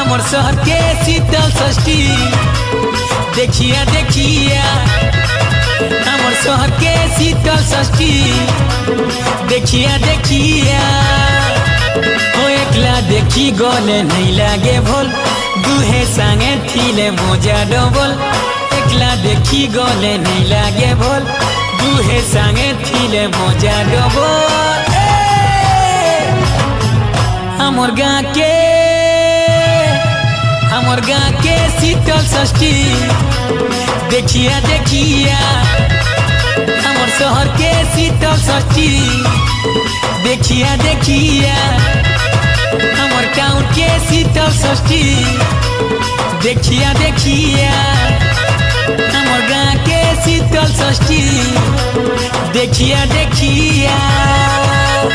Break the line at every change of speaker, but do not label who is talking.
आमर शहर के शीतल षष्ठी देखिया देखिया आमर शहर के शीतल षष्ठी देखिया देखिया हो एकला देखी गले नहीं लागे भोल दुहे संगे थिले मोजा डबल एकला देखी गले नहीं लागे भोल दुहे संगे थिले मोजा डबल हमर गाँ के शीतल षष्ठी देखिया देखिया हमर शहर के शीतल षष्ठी देखिया देखिया हमर गाँव के शीतल षष्ठी देखिया देखिया हमर गाँ के शीतल षष्ठी देखिया देखिया।